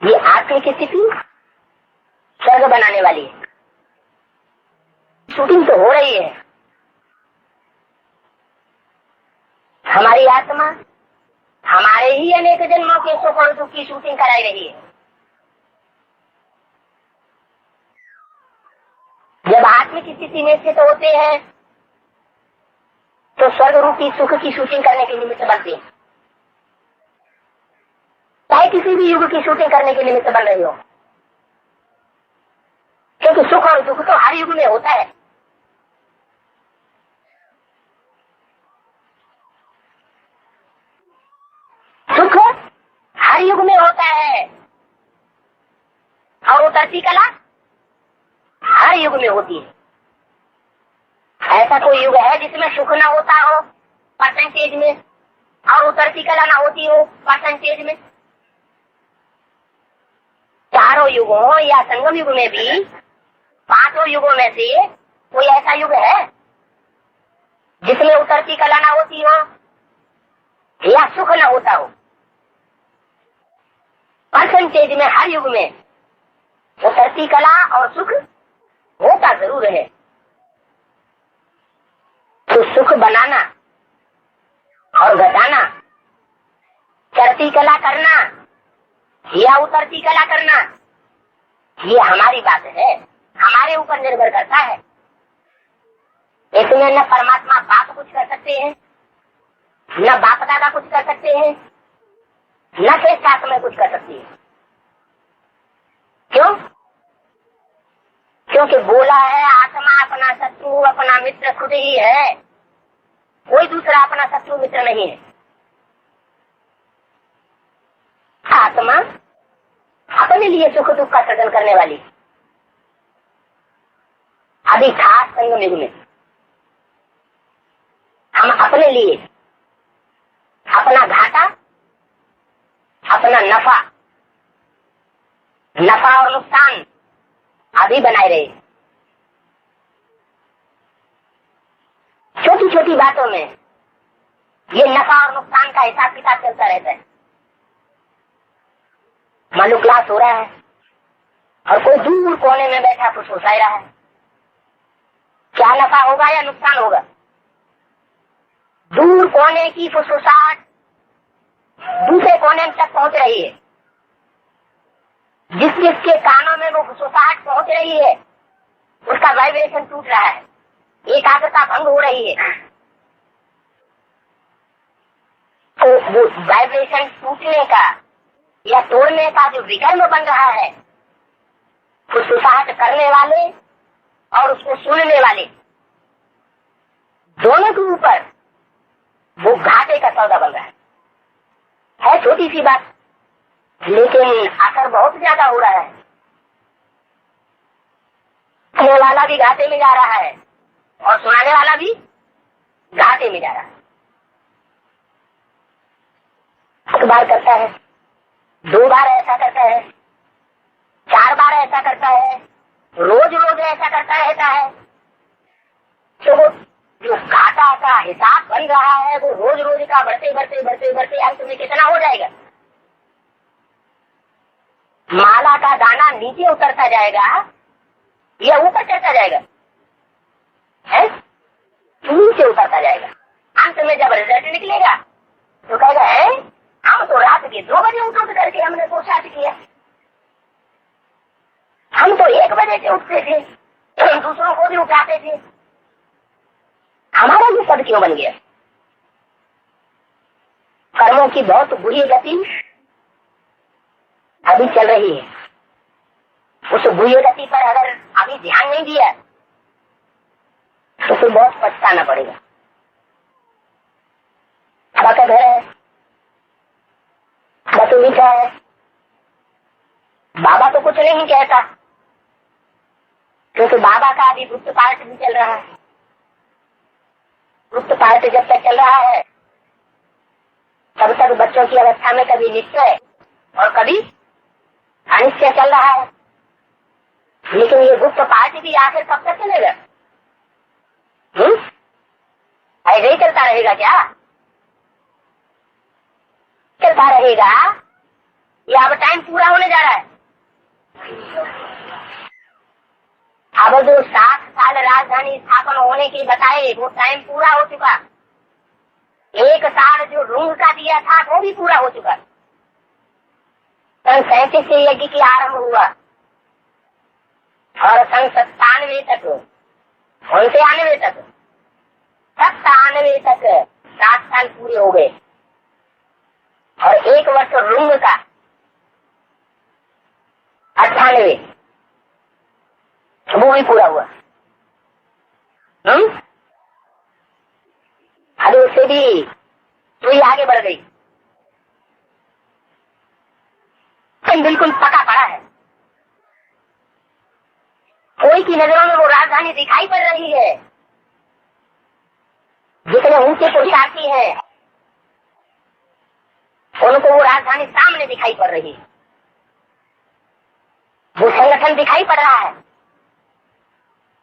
ये आत्म की स्थिति स्वर्ग बनाने वाली है। शूटिंग तो हो रही है। हमारी आत्मा हमारे ही अनेक जन्मों के सुख और दुख की शूटिंग कराई रही है। जब आत्म की स्थिति में स्थित होते हैं तो स्वर्ग रूपी सुख की शूटिंग करने के निमित्त बनते हैं। चाहे किसी भी युग की शूटिंग करने के निमित्त बन रही हो, क्योंकि सुख और दुख तो हर युग में होता है। सुख हर युग में होता है और उतरती कला हर युग में होती है। ऐसा कोई युग है जिसमें सुख ना होता हो परसेंटेज में और उतरती कला ना होती हो परसेंटेज में? चारों युगों या संगम युग में भी पांचों युगों में से कोई ऐसा युग है जिसमें उतरती कला ना होती हो या सुख न होता हो? परसेंटेज में हर युग में उतरती कला और सुख होता जरूर है। तो सुख बनाना और घटाना, चढ़ती कला करना या उतरती कला करना, ये हमारी बात है, हमारे ऊपर निर्भर करता है। इसमें न परमात्मा बाप कुछ कर सकते हैं, न बाप दादा कुछ कर सकते हैं, न श्रेष्ठ में कुछ कर सकती है। क्यों? क्योंकि बोला है आत्मा अपना शत्रु अपना मित्र खुद ही है, कोई दूसरा अपना शत्रु मित्र नहीं है। आत्मा अपने लिए सुख दुख का सृजन करने वाली। अभी खास संगम युग में हम अपने लिए अपना घाटा अपना नफा और नुकसान अभी बनाए रहे। छोटी छोटी बातों में ये नफा और नुकसान का हिसाब किताब चलता रहता है। मान लो क्लास हो रहा है और कोई दूर कोने में बैठा कुछ फुसफुसा रहा है, क्या नफा होगा या नुकसान होगा? दूर कोने की फुसफुसाहट दूसरे कोने तक पहुंच रही है, जिस जिसके कानों में वो फुसफुसाहट पहुंच रही है उसका वाइब्रेशन टूट रहा है, एकाग्रता भंग हो रही है। तो वो वाइब्रेशन टूटने का या तोड़ने का जो विकल्प बन रहा है, फुसफुसाहट करने वाले और उसको सुनने वाले दोनों के ऊपर वो घाटे का सौदा बन रहा है छोटी सी बात, लेकिन असर बहुत ज्यादा हो रहा है। सुनने वाला भी घाटे में जा रहा है और सुनाने वाला भी घाटे में जा रहा है। एक बार करता है, 2 बार ऐसा करता है, 4 बार ऐसा करता है, रोज रोज ऐसा करता रहता है, तो वो जो घाटा का हिसाब बन रहा है वो रोज रोज का बढ़ते बढ़ते बढ़ते बढ़ते अंत में कितना हो जाएगा? माला का दाना नीचे उतरता जाएगा या ऊपर चढ़ता जाएगा? है नीचे उतरता जाएगा। अंत में जब रिजल्ट निकलेगा तो कहेगा है हम तो रात के 2 बजे उठ करके हमने पुरुषार्थ किया, हम तो 1 बजे से उठते थे, दूसरों को भी उठाते थे, हमारा भी पद क्यों बन गया? कर्मों की बहुत बुरी गति अभी चल रही है। उस बुरी गति पर अगर अभी ध्यान नहीं दिया तो फिर बहुत पछताना पड़ेगा। बाबा का घर है, बतू मीठा है, बाबा तो कुछ नहीं कहता क्योंकि बाबा का अभी गुप्त पार्ट भी चल रहा है। गुप्त पार्ट जब तक चल रहा है तब तक बच्चों की अवस्था में कभी निश्चय और कभी अनिश्चय चल रहा है, लेकिन ये गुप्त पार्ट भी आखिर कब तक चलेगा? ऐसे ही चलता रहेगा क्या? चलता रहेगा या अब टाइम पूरा होने जा रहा है? अब जो 7 साल राजधानी स्थापन होने के बताए वो टाइम पूरा हो चुका। 1 साल जो रुंग का दिया था वो भी पूरा हो चुका। सन 37 से यज्ञ की आरंभ हुआ और सन 97 तक 99 तक 97 तक 7 साल पूरे हो गए और 1 वर्ष रुंग का 98 वो भी पूरा हुआ। अरे उससे भी तो आगे बढ़ गई, बिल्कुल पका पड़ा है। कोई की नजरों में वो राजधानी दिखाई पड़ रही है, जितने ऊंचे पुरुषार्थी हैं उनको वो राजधानी सामने दिखाई पड़ रही है। वो संगठन दिखाई पड़ रहा है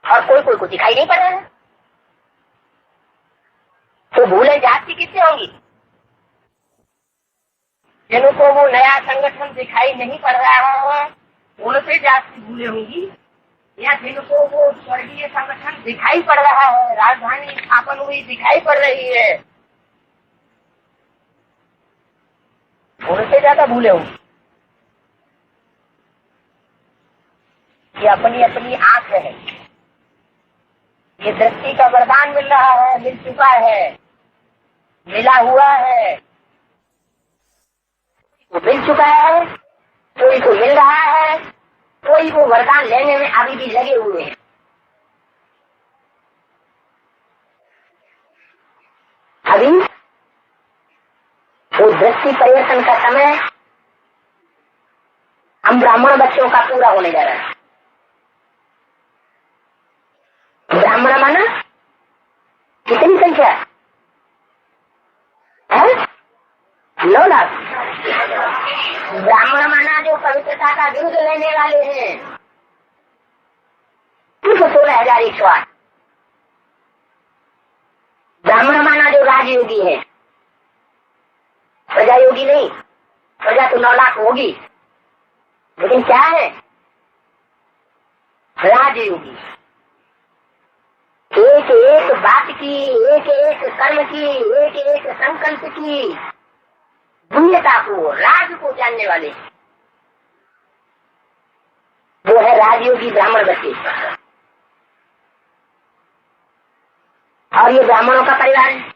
और कोई कोई को दिखाई नहीं पड़ रहा है। तो भूलें जाति किससे होंगी? जिनको वो नया संगठन दिखाई नहीं पड़ रहा है उनसे जाति भूले होंगी, या जिनको वो स्वर्गीय संगठन दिखाई पड़ रहा है, राजधानी स्थापन हुई दिखाई पड़ रही है, उनसे ज्यादा भूले होंगी। ये अपनी अपनी आंख है, ये दृष्टि का वरदान मिल रहा है, मिल चुका है, मिला हुआ है, वो मिल चुका है, कोई को मिल रहा है, कोई वो वरदान लेने में अभी भी लगे हुए हैं। अभी वो दृष्टि परिवर्तन का समय हम ब्राह्मण बच्चों का पूरा होने जा रहा है। ब्राह्मण माना कितनी संख्या है? 9 लाख। ब्राह्मण माना जो पवित्रता का विरुद्ध लेने वाले हैं सिर्फ 16,108। ब्राह्मण माना जो राजयोगी है, प्रजा योगी नहीं, प्रजा तो 9 लाख होगी, लेकिन क्या है? राजयोगी। एक एक बात की, एक एक कर्म की, एक एक संकल्प की दुनिया को, राज को जानने वाले, वो है राजयोगी ब्राह्मण बच्चे। और ये ब्राह्मणों का परिवार है।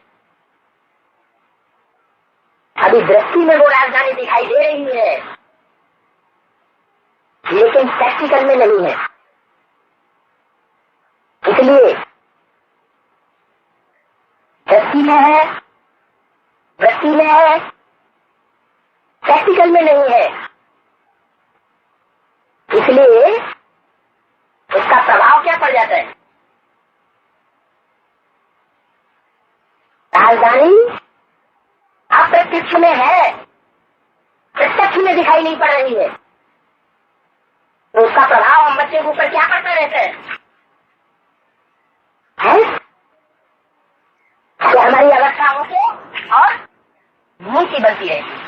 अभी दृष्टि में वो राजधानी दिखाई दे रही है, लेकिन प्रैक्टिकल में नहीं है। इसलिए दृष्टि में है, वृत्ति में है, प्रैक्टिकल में नहीं है। इसलिए उसका प्रभाव क्या पड़ जाता है? राजधानी अप्रत्यक्ष में है, प्रत्यक्ष में दिखाई नहीं पड़ रही है, तो उसका प्रभाव हम बच्चे के ऊपर क्या पड़ता रहता है? कि हमारी अवस्था होके और नीचे बनती रहेगी।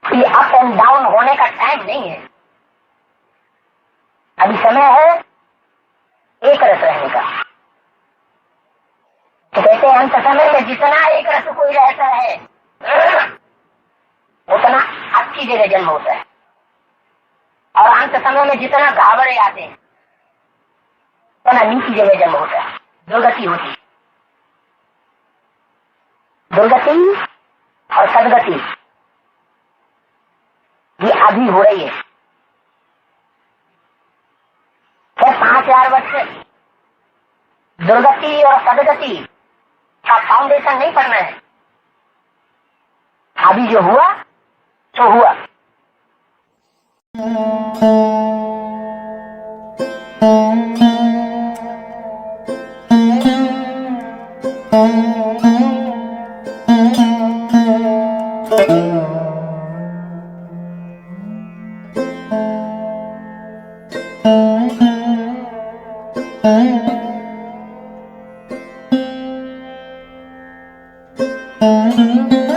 ये अप एंड डाउन होने का टाइम नहीं है। अभी समय है एक रस रहने का। तो कहते हैं अंत समय में जितना एक रस कोई रहता है उतना अच्छी जगह जन्म होता है, और अंत समय में जितना घावरे आते हैं उतना नीची जगह जन्म होता है, दुर्गति होती है। दुर्गति और सदगति ये अभी हो रही है। क्या 5,000 वर्ष दुर्गति और सदगति का फाउंडेशन नहीं पड़ना है? अभी जो हुआ तो हुआ। Mm-hmm.